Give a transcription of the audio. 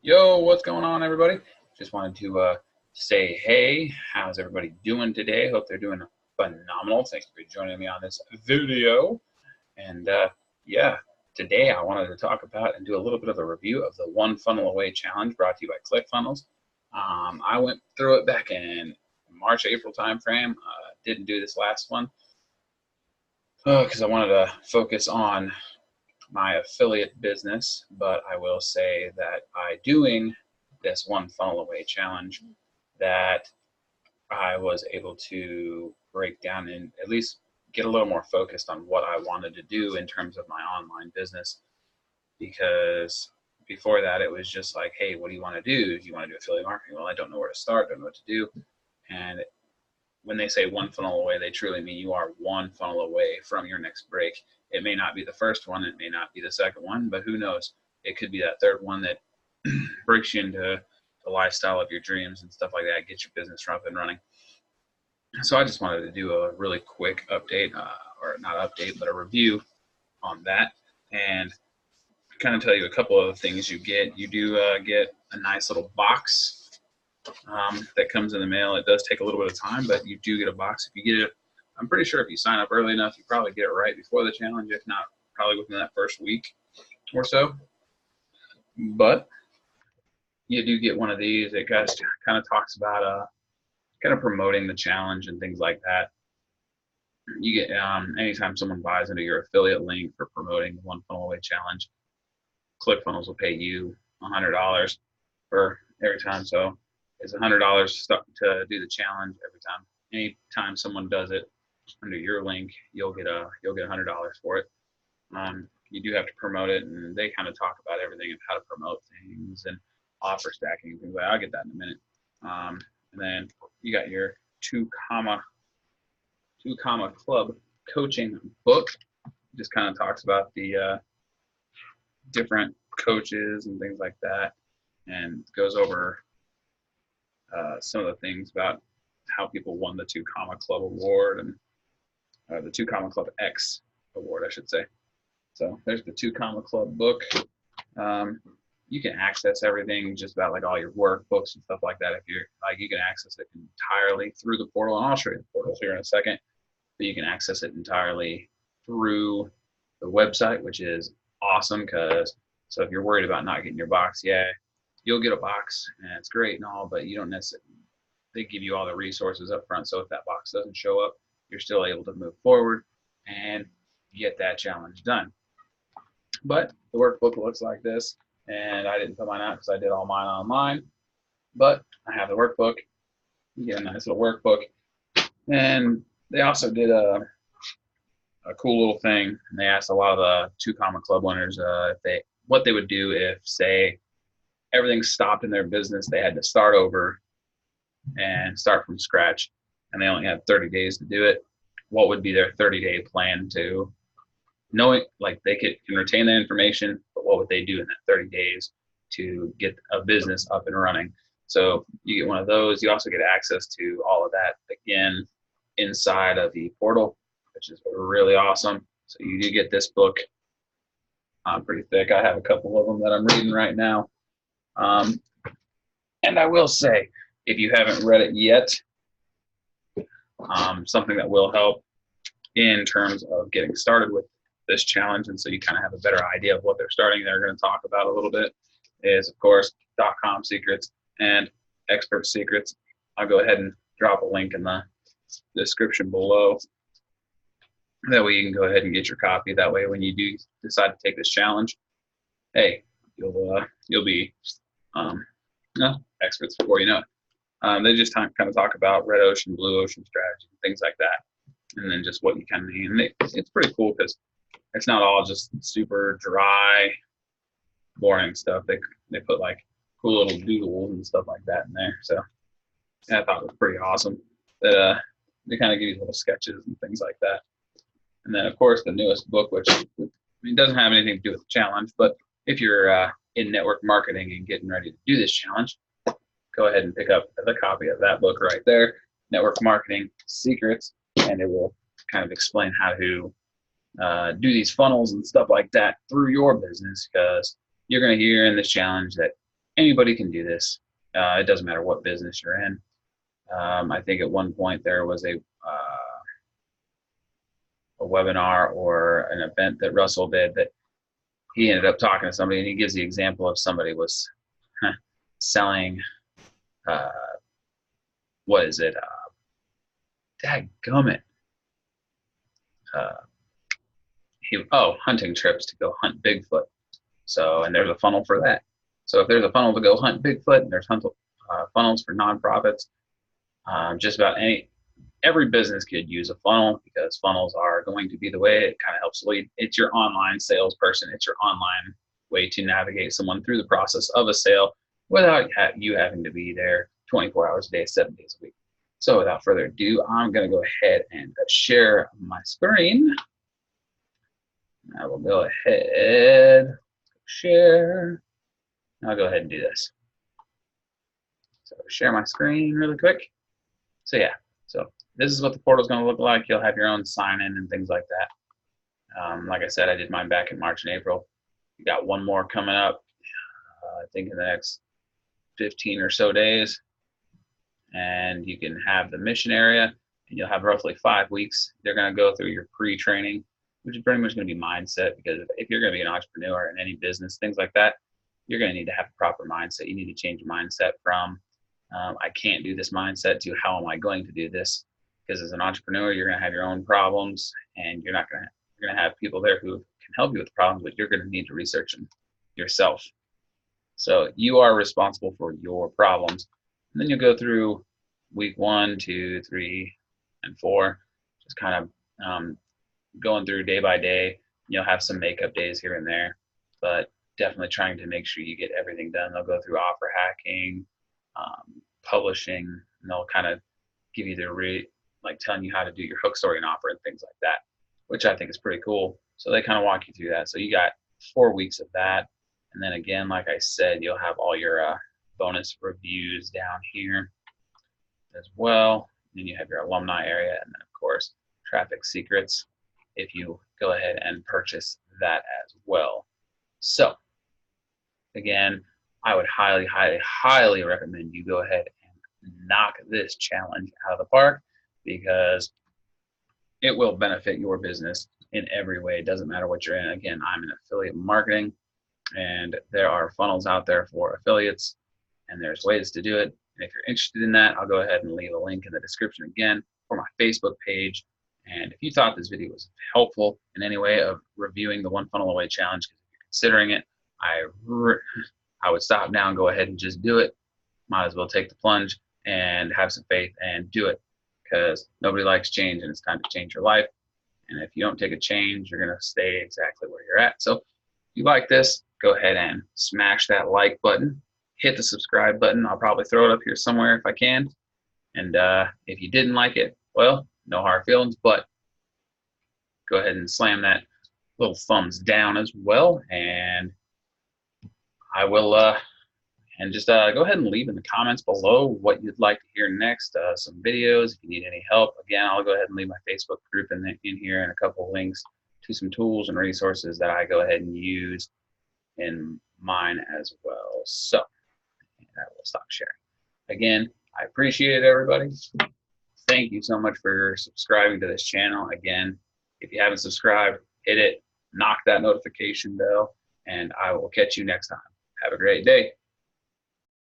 Yo, what's going on, everybody? Just wanted to say, hey, how's everybody doing today? Hope they're doing phenomenal. Thanks for joining me on this video. And yeah, today I wanted to talk about and do a little bit of a review of the One Funnel Away Challenge brought to you by Clickfunnels. I went through it back in March, April timeframe. Didn't do this last one because I wanted to focus on my affiliate business, but I will say that by doing this One Funnel Away Challenge, that I was able to break down and at least get a little more focused on what I wanted to do in terms of my online business. Because before that, it was just like, hey, what do you want to do? Do you want to do affiliate marketing? Well, I don't know where to start, don't know what to do. And when they say one funnel away, they truly mean you are one funnel away from your next break. It may not be the first one, it may not be the second one, but who knows? It could be that third one that breaks you into the lifestyle of your dreams and stuff like that, get your business up and running. So I just wanted to do a really quick update, or not update, but a review on that, and kind of tell you a couple of the things you get. You do get a nice little box that comes in the mail. It does take a little bit of time, but you do get a box. If you get it, I'm pretty sure if you sign up early enough, you probably get it right before the challenge, if not probably within that first week or so. But you do get one of these. It kind of talks about kind of promoting the challenge and things like that. You get anytime someone buys into your affiliate link for promoting the One Funnel Away Challenge, ClickFunnels will pay you $100 for every time. So it's $100 to do the challenge every time. Anytime someone does it under your link, you'll get $100 for it. You do have to promote it, and they kind of talk about everything and how to promote things and offer stacking and things like that. I'll get that in a minute. And then you got your two comma club coaching book. It just kind of talks about the different coaches and things like that, and goes over some of the things about how people won the Two Comma Club award and the Two Comma Club X award, I should say. So there's the Two Comma Club book. You can access everything, just about like all your workbooks and stuff like that. If you're like, you can access it entirely through the portal, and I'll show you the portal here in a second. But you can access it entirely through the website, which is awesome. Because so if you're worried about not getting your box, yeah, you'll get a box and it's great and all, but you don't necessarily, they give you all the resources up front. So if that box doesn't show up, you're still able to move forward and get that challenge done. But the workbook looks like this, and I didn't put mine out because I did all mine online, but I have the workbook. You get a nice little workbook. And they also did a cool little thing. And they asked a lot of the Two Comma Club winners what they would do if, say, everything stopped in their business, they had to start over and start from scratch, and they only had 30 days to do it. What would be their 30-day plan to knowing, like, they can retain that information, but what would they do in that 30 days to get a business up and running? So you get one of those. You also get access to all of that again inside of the portal, which is really awesome. So you do get this book pretty thick. I have a couple of them that I'm reading right now. And I will say, if you haven't read it yet, something that will help in terms of getting started with this challenge, and so you kind of have a better idea of what they're going to talk about a little bit, is of course .com secrets and expert secrets. I'll go ahead and drop a link in the description below. That way you can go ahead and get your copy. That way when you do decide to take this challenge, hey, you'll be experts before you know it. They just kind of talk about red ocean, blue ocean strategy, things like that, and then just what you kind of need. And it's pretty cool because it's not all just super dry, boring stuff. They put like cool little doodles and stuff like that in there. So yeah, I thought it was pretty awesome that they kind of give you little sketches and things like that. And then of course the newest book, which doesn't have anything to do with the challenge, but if you're in network marketing and getting ready to do this challenge, go ahead and pick up the copy of that book right there, Network Marketing Secrets, and it will kind of explain how to do these funnels and stuff like that through your business, because you're going to hear in this challenge that anybody can do this. It doesn't matter what business you're in. I think at one point there was a webinar or an event that Russell did that he ended up talking to somebody, and he gives the example of somebody was selling, what is it? Dadgummit. Hunting trips to go hunt Bigfoot. So, and there's a funnel for that. So if there's a funnel to go hunt Bigfoot, and there's funnels for nonprofits, just about every business could use a funnel, because funnels are going to be the way it kind of helps lead. It's your online salesperson. It's your online way to navigate someone through the process of a sale without you having to be there 24 hours a day, 7 days a week. So without further ado, I'm going to go ahead and share my screen. I will go ahead, share. I'll go ahead and do this. So share my screen really quick. So yeah, so this is what the portal is going to look like. You'll have your own sign-in and things like that. Like I said, I did mine back in March and April. You got one more coming up, I think in the next 15 or so days. And you can have the mission area, and you'll have roughly 5 weeks. They're going to go through your pre-training, which is pretty much going to be mindset, because if you're going to be an entrepreneur in any business, things like that, you're going to need to have a proper mindset. You need to change your mindset from I can't do this mindset to how am I going to do this? Because as an entrepreneur, you're going to have your own problems, and you're going to have people there who can help you with the problems, but you're going to need to research them yourself. So you are responsible for your problems. And then you'll go through week 1, 2, 3, and 4, just kind of going through day by day. You'll have some makeup days here and there, but definitely trying to make sure you get everything done. They'll go through offer hacking, publishing, and they'll kind of give you like telling you how to do your hook, story, and offer and things like that, which I think is pretty cool. So they kind of walk you through that. So you got 4 weeks of that. And then again, like I said, you'll have all your bonus reviews down here as well. Then you have your alumni area, and then of course, traffic secrets, if you go ahead and purchase that as well. So again, I would highly, highly, highly recommend you go ahead and knock this challenge out of the park, because it will benefit your business in every way. It doesn't matter what you're in. Again, I'm in affiliate marketing, and there are funnels out there for affiliates, and there's ways to do it. And if you're interested in that, I'll go ahead and leave a link in the description again for my Facebook page. And if you thought this video was helpful in any way of reviewing the One Funnel Away Challenge, because if you're considering it, I would stop now and go ahead and just do it. Might as well take the plunge and have some faith and do it, because nobody likes change, and it's time to change your life. And if you don't take a change, you're going to stay exactly where you're at. So if you like this, go ahead and smash that like button. Hit the subscribe button. I'll probably throw it up here somewhere if I can. And if you didn't like it, well, no hard feelings, but go ahead and slam that little thumbs down as well. And I will, and just go ahead and leave in the comments below what you'd like to hear next, some videos. If you need any help, again, I'll go ahead and leave my Facebook group in here, and a couple of links to some tools and resources that I go ahead and use in mine as well. So I will stop sharing. Again, I appreciate it, everybody. Thank you so much for subscribing to this channel. Again, if you haven't subscribed, hit it, knock that notification bell, and I will catch you next time. Have a great day.